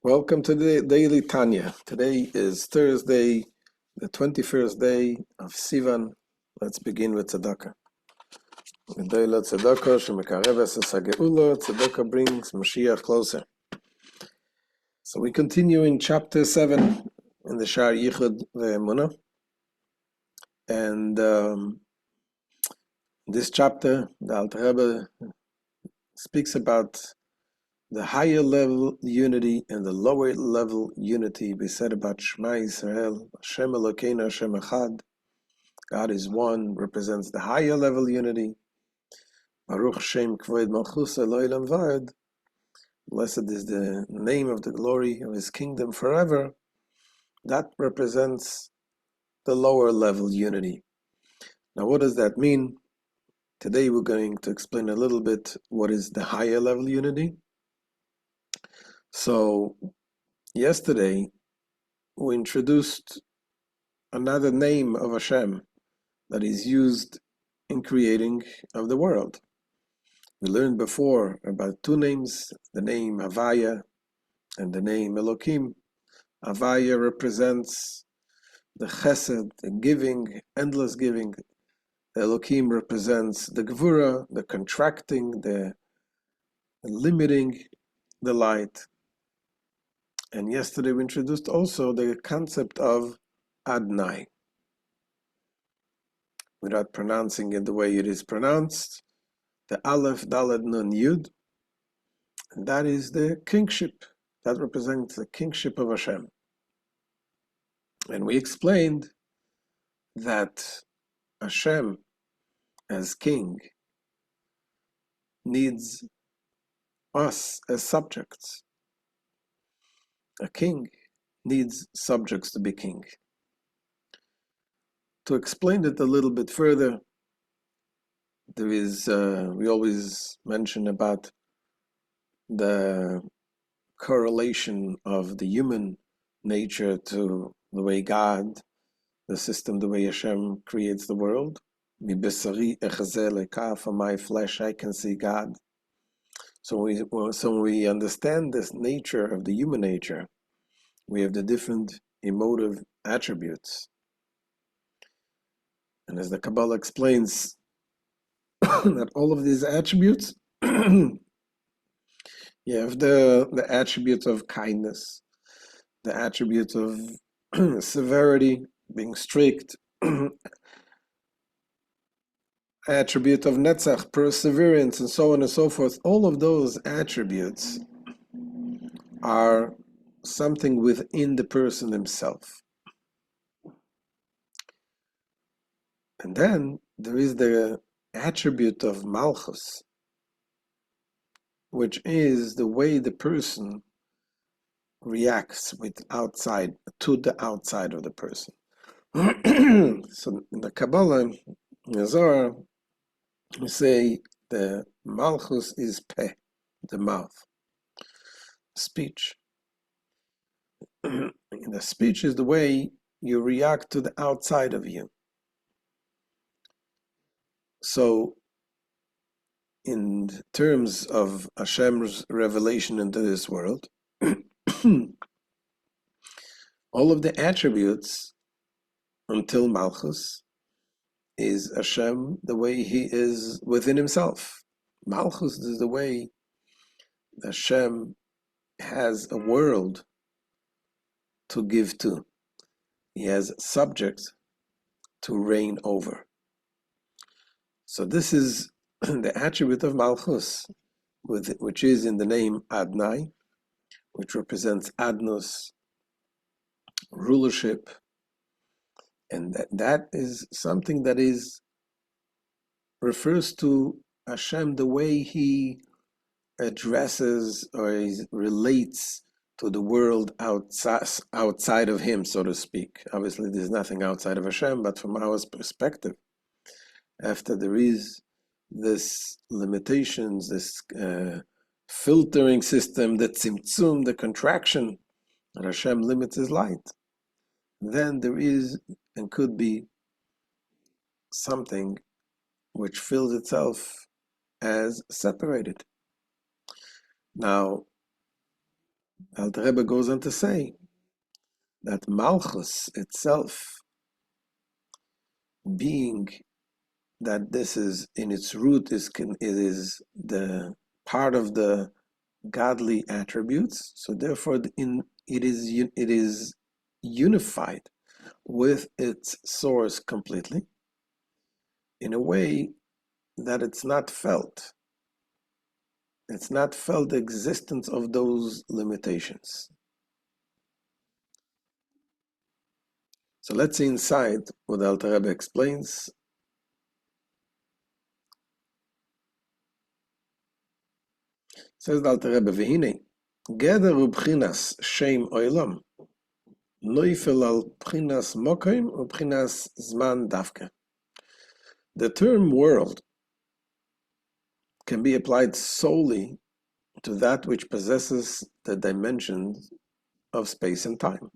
Welcome to the Daily Tanya. Today is Thursday, the 21st day of Sivan. Let's begin with tzedakah. Tzedakah brings Mashiach closer. So we continue in chapter 7 in the Shar, Hiyichud, והאמונה. And this chapter, the Alter Rebbe speaks about the higher level unity and the lower level unity. We said about Shema Yisrael, Hashem Elokeinu Hashem Echad. God is one, represents the higher level unity. Baruch Shem Kvod Malchusa Lo'olam Va'ad. Blessed is the name of the glory of His kingdom forever. That represents the lower level unity. Now, what does that mean? Today we're going to explain a little bit what is the higher level unity. So, yesterday we introduced another name of Hashem that is used in creating of the world. We learned before about two names, the name Havaya and the name Elokim. Havaya represents the chesed, the giving, endless giving. The Elokim represents the gvura, the contracting, the limiting the light. And yesterday we introduced also the concept of Adnai. Without pronouncing it the way it is pronounced, the Aleph, Dalet, Nun, Yud, and that is the kingship. That represents the kingship of Hashem. And we explained that Hashem, as king, needs us as subjects. A king needs subjects to be king. To explain it a little bit further, there is, we always mention about the correlation of the human nature to the way God, the system, the way Hashem creates the world. From my flesh I can see God. So when we understand this nature of the human nature, we have the different emotive attributes. And as the Kabbalah explains, that all of these attributes, you have the attribute of kindness, the attribute of severity, being strict, attribute of netzach, perseverance, and so on and so forth. All of those attributes are something within the person himself. And then there is the attribute of malchus, which is the way the person reacts to the outside of the person. So in the Kabbalah, in Zohar, we say the malchus is peh, the mouth, speech. The speech is the way you react to the outside of you. So in terms of Hashem's revelation into this world, all of the attributes until Malchus is Hashem the way He is within Himself. Malchus is the way Hashem has a world to give to. He has subjects to reign over. So this is the attribute of Malchus, which is in the name Adnai, which represents Adnos, rulership, and that is something that refers to Hashem, the way He addresses or relates to the world outside of Him, so to speak. Obviously, there's nothing outside of Hashem, but from our perspective, after there is this limitations, this filtering system, the tzimtzum, the contraction, that Hashem limits His light, then there is and could be something which feels itself as separated. Now, Alter Rebbe goes on to say that Malchus itself, being that this is in its root it is the part of the godly attributes, so therefore it is unified with its source completely in a way that it's not felt. It's not felt the existence of those limitations. So let's see inside what the Alter Rebbe explains. Says the Alter Rebbe, "V'hinei, geder ubchinas shem oilam, noifel al bchinas mokim ubchinas zman davke." The term world can be applied solely to that which possesses the dimensions of space and time.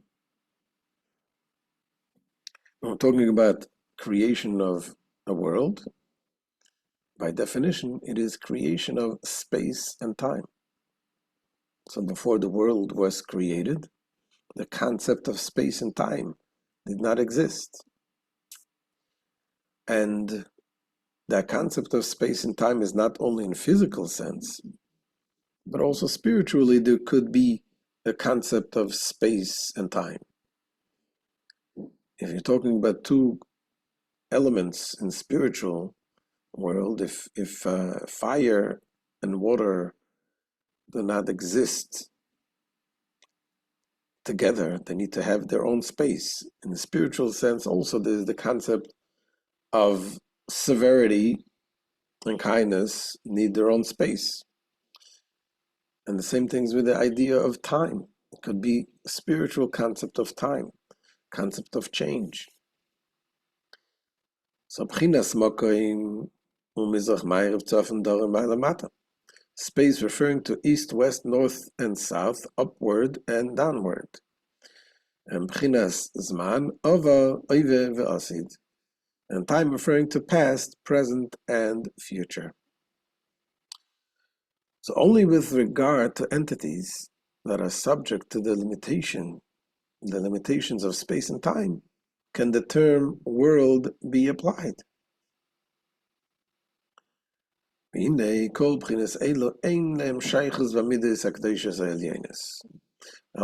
When we're talking about creation of a world, by definition, it is creation of space and time. So before the world was created, the concept of space and time did not exist. And that concept of space and time is not only in physical sense, but also spiritually there could be a concept of space and time. If you're talking about two elements in spiritual world, if fire and water do not exist together, they need to have their own space. In the spiritual sense also, there's the concept of severity and kindness need their own space. And the same things with the idea of time. It could be a spiritual concept of time, concept of change. So bchinas mokoim umizrach ma'ariv tzafon dorim ma'alamata. Space referring to east, west, north, and south, upward and downward. And bchinas zman over oive ve'asid. And time referring to past, present, and future. So only with regard to entities that are subject to the limitations of space and time, can the term world be applied. Now,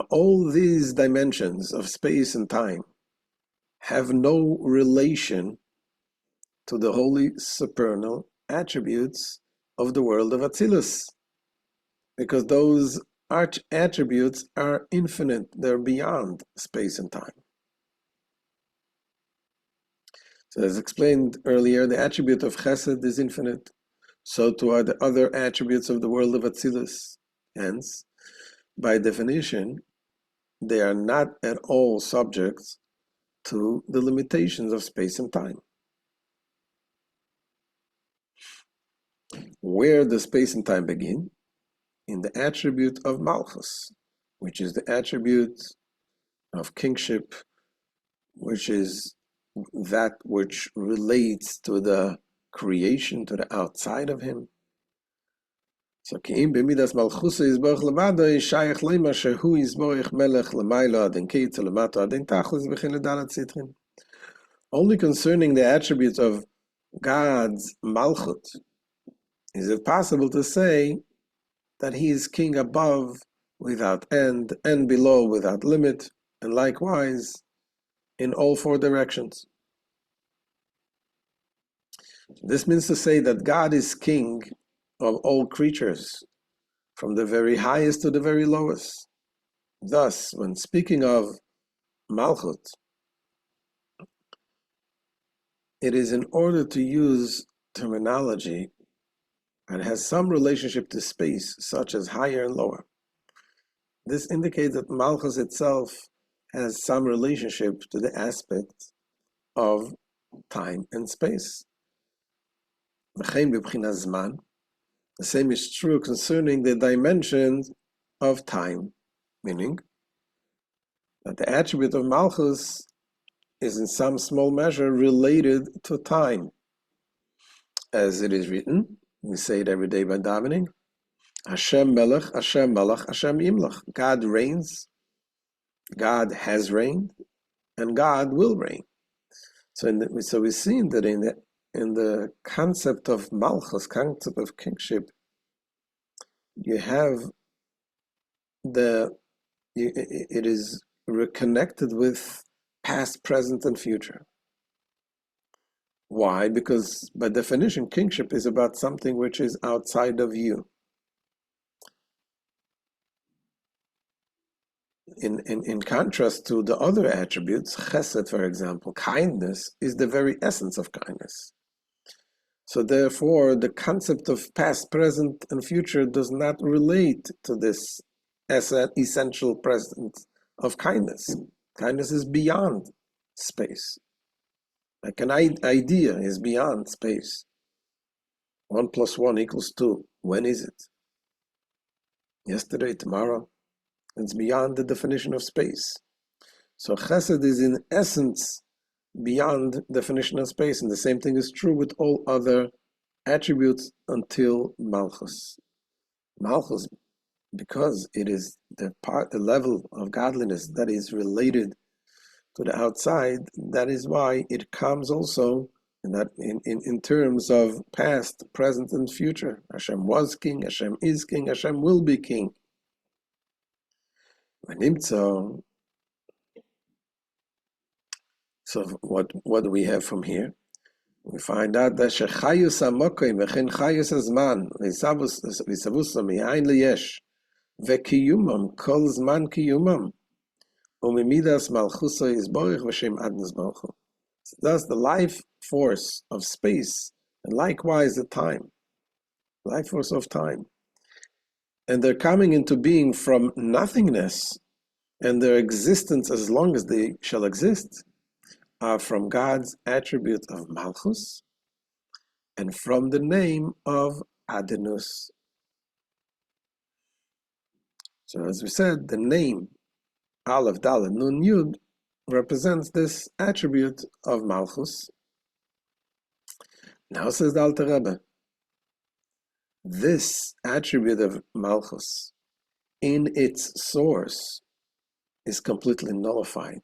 all these dimensions of space and time have no relation to the holy supernal attributes of the world of Atzilus, because those attributes are infinite, they're beyond space and time. So as explained earlier, the attribute of Chesed is infinite, so too are the other attributes of the world of Atzilus. Hence, by definition, they are not at all subject to the limitations of space and time. Where does space and time begin? In the attribute of Malchus, which is the attribute of kingship, which is that which relates to the creation, to the outside of him. So Keim b'midas malchusa yizborach lemado yishayach lema shehu yizborach melech lemaylo adin keitz lemato adin tachlis v'chin ledalat sitrin. Only concerning the attributes of God's malchut is it possible to say that he is king above without end and below without limit, and likewise in all four directions. This means to say that God is king of all creatures, from the very highest to the very lowest. Thus, when speaking of Malchut, it is in order to use terminology that has some relationship to space, such as higher and lower. This indicates that Malchus itself has some relationship to the aspect of time and space. The same is true concerning the dimensions of time, meaning that the attribute of Malchus is in some small measure related to time. As it is written, we say it every day by davening, Hashem Melech, Hashem Malach, Hashem Yimlach. God reigns, God has reigned, and God will reign. So we've seen that in the concept of Malchus, concept of kingship, you have it is reconnected with past, present, and future. Why? Because by definition, kingship is about something which is outside of you. In contrast to the other attributes, chesed, for example, kindness is the very essence of kindness. So therefore, the concept of past, present, and future does not relate to this essential presence of kindness. Kindness is beyond space. Like an idea is beyond space. 1 + 1 = 2. When is it? Yesterday, tomorrow? It's beyond the definition of space. So chesed is in essence beyond definition of space, and the same thing is true with all other attributes until Malchus. Malchus, because it is the level of godliness that is related to the outside, that is why it comes also in terms of past, present, and future. Hashem was king, Hashem is king, Hashem will be king. So what do we have from here? We find out that shechayus hamokim v'chen chayus hazman v'savusam mi'ayin liyesh v'kiyumam kol zman kiyumam u'mimidas malchusa yizborich v'shem adnas baruch. Thus the life force of space and likewise the time, life force of time, and they're coming into being from nothingness, and their existence as long as they shall exist are from God's attribute of Malchus and from the name of Adenus. So as we said, the name Aleph Dalet Nun Yud represents this attribute of Malchus. Now says the Alter Rebbe, this attribute of Malchus in its source is completely nullified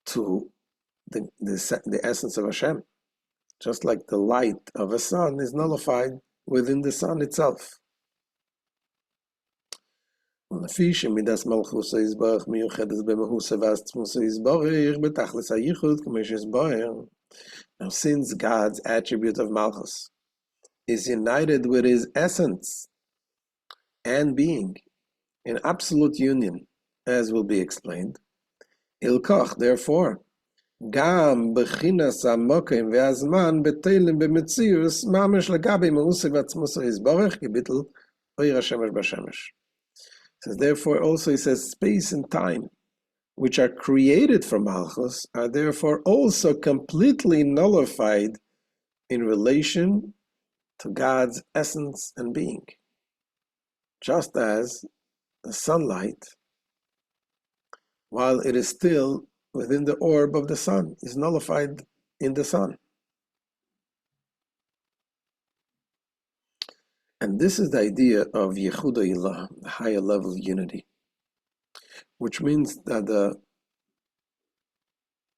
to the essence of Hashem, just like the light of a sun is nullified within the sun itself. Now since God's attribute of Malchus is united with his essence and being in absolute union, as will be explained, Ilkoch, therefore, Gam bechinas hamokim ve'azman betelim b'metzius mamish legabi meusi v'atzmusa yizborech gebitl oir hashemesh b'shemesh. Says therefore also he says space and time, which are created from Malchus, are therefore also completely nullified in relation to God's essence and being, just as the sunlight, while it is still within the orb of the sun, is nullified in the sun. And this is the idea of Yehud Ilah, the higher level of unity, which means that the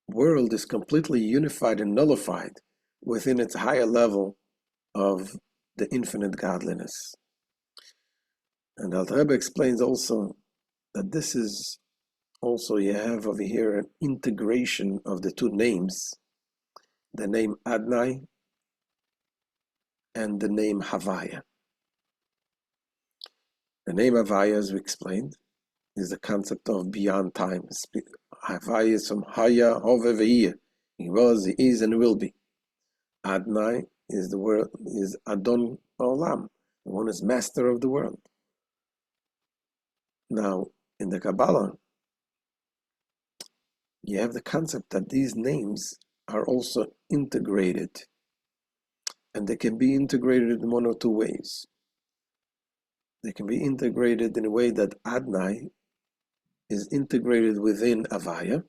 world is completely unified and nullified within its higher level of the infinite godliness. And Alter Rebbe explains also that this is also, you have over here an integration of the two names, the name Adonai and the name Havaya. The name Havaya, as we explained, is the concept of beyond time. Havaya is from Haya, Hove, Ve'iyeh. He was, he is, and will be. Adonai is the word, is Adon Olam, the one who is master of the world. Now, in the Kabbalah, you have the concept that these names are also integrated, and they can be integrated in one or two ways. They can be integrated in a way that Adonai is integrated within Avaya,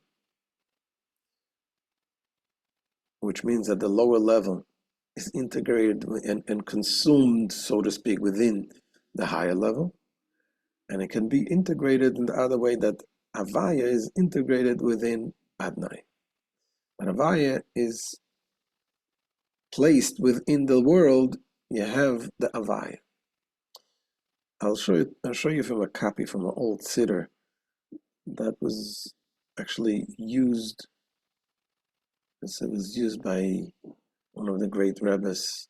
which means at the lower level is integrated and consumed, so to speak, within the higher level. And it can be integrated in the other way, that Havaya is integrated within Adnai. But Havaya is placed within the world. You have the Havaya. I'll show you from a copy from an old siddur that was actually used. It was used by one of the great rabbis,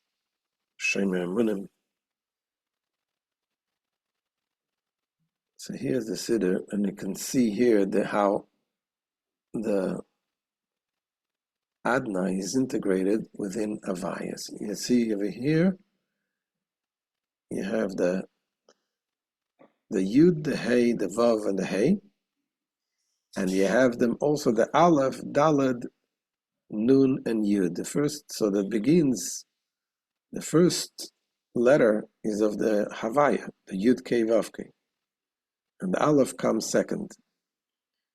Shomer Munim. So here's the siddur, and you can see here how the Adnai is integrated within Havaya. So you see over here, you have the Yud, the Hey, the Vav, and the Hey. And you have them also the Aleph, Daled, Nun, and Yud. So that begins, the first letter is of the Havaya, the Yud Kei Vav Kei. And the Aleph comes second.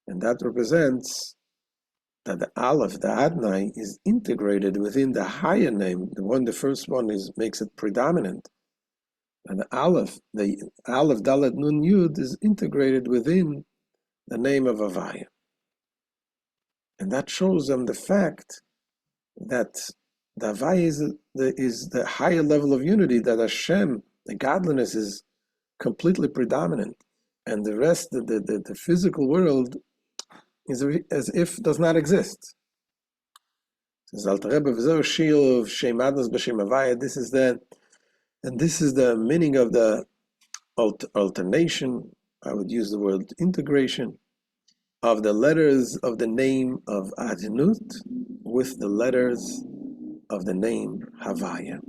And that represents that the Aleph, the Adnai, is integrated within the higher name. The first one makes it predominant. And the Aleph, Daled, Nun, Yud is integrated within the name of Havaya. And that shows them the fact that the Havaya is the higher level of unity, that Hashem, the godliness, is completely predominant. And the rest, the physical world, is as if does not exist. This is the meaning of the alternation. I would use the word integration of the letters of the name of Adnut with the letters of the name Havaya.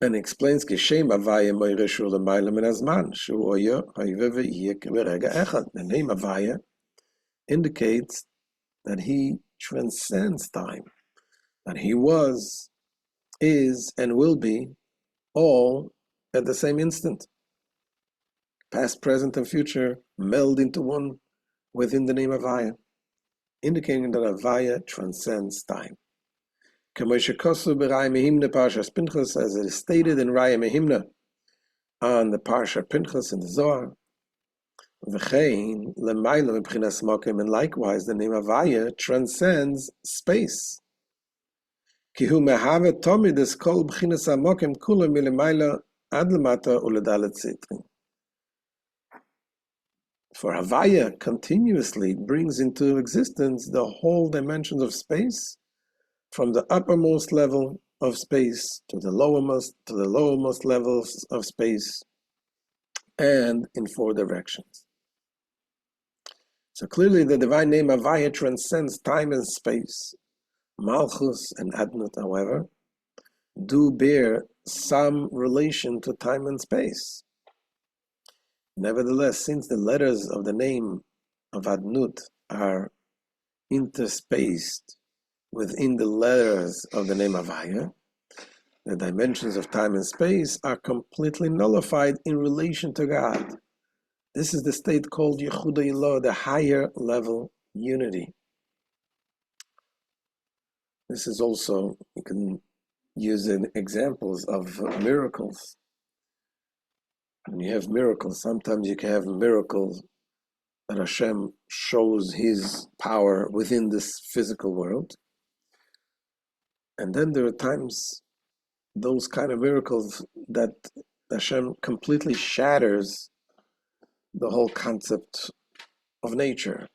And explains Kishem Havaya Moireshu L'mayla Min Hazman Shu Oya Hayve V'Yeh K'Berega Echad. The name Havaya indicates that he transcends time, that he was, is, and will be all at the same instant. Past, present, and future meld into one within the name Havaya, indicating that Havaya transcends time. As it is stated in Raya Mehimna on the Parsha Pinchas in the Zohar, and likewise the name Havaya transcends space. For Havaya continuously brings into existence the whole dimensions of space, from the uppermost level of space to the lowermost levels of space, and in four directions. So clearly the divine name Havaya transcends time and space. Malchus and Adnut, however, do bear some relation to time and space. Nevertheless, since the letters of the name of Adnut are interspaced within the letters of the name Havaya, the dimensions of time and space are completely nullified in relation to God. This is the state called Yechud, the higher level unity. This is also, you can use examples of miracles. When you have miracles, sometimes you can have miracles that Hashem shows His power within this physical world. And then there are times, those kind of miracles, that Hashem completely shatters the whole concept of nature.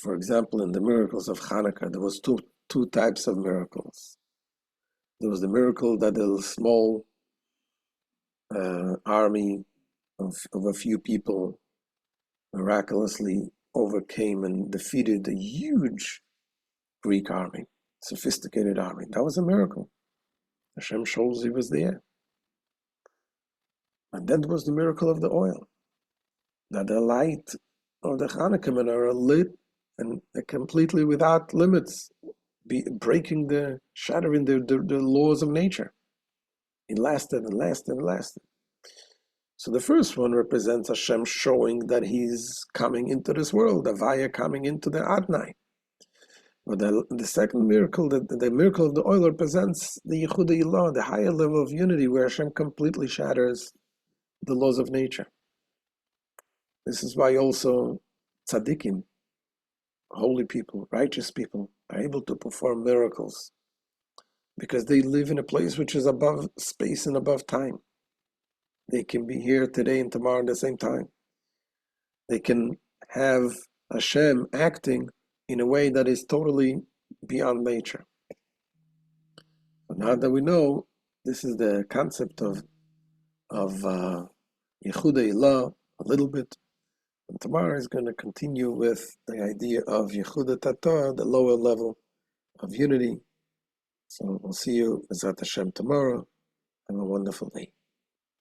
For example, in the miracles of Hanukkah, there was two types of miracles. There was the miracle that a small army of a few people miraculously overcame and defeated a huge Greek army, sophisticated army. That was a miracle. Hashem shows He was there. And then there was the miracle of the oil, that the light of the Hanukkah menorah lit and completely without limits, shattering the laws of nature. It lasted and lasted and lasted. So the first one represents Hashem showing that He's coming into this world, the Havaya coming into the Adnai. But the second miracle, the miracle of the oil, represents the Yichud Ilah, the higher level of unity, where Hashem completely shatters the laws of nature. This is why also tzaddikim, holy people, righteous people, are able to perform miracles, because they live in a place which is above space and above time. They can be here today and tomorrow at the same time. They can have Hashem acting in a way that is totally beyond nature. But now that we know, this is the concept of Yichud Ilah a little bit. And tomorrow is going to continue with the idea of Yichud Tatorah, the lower level of unity. So we'll see you, Bezrat Hashem, tomorrow. Have a wonderful day.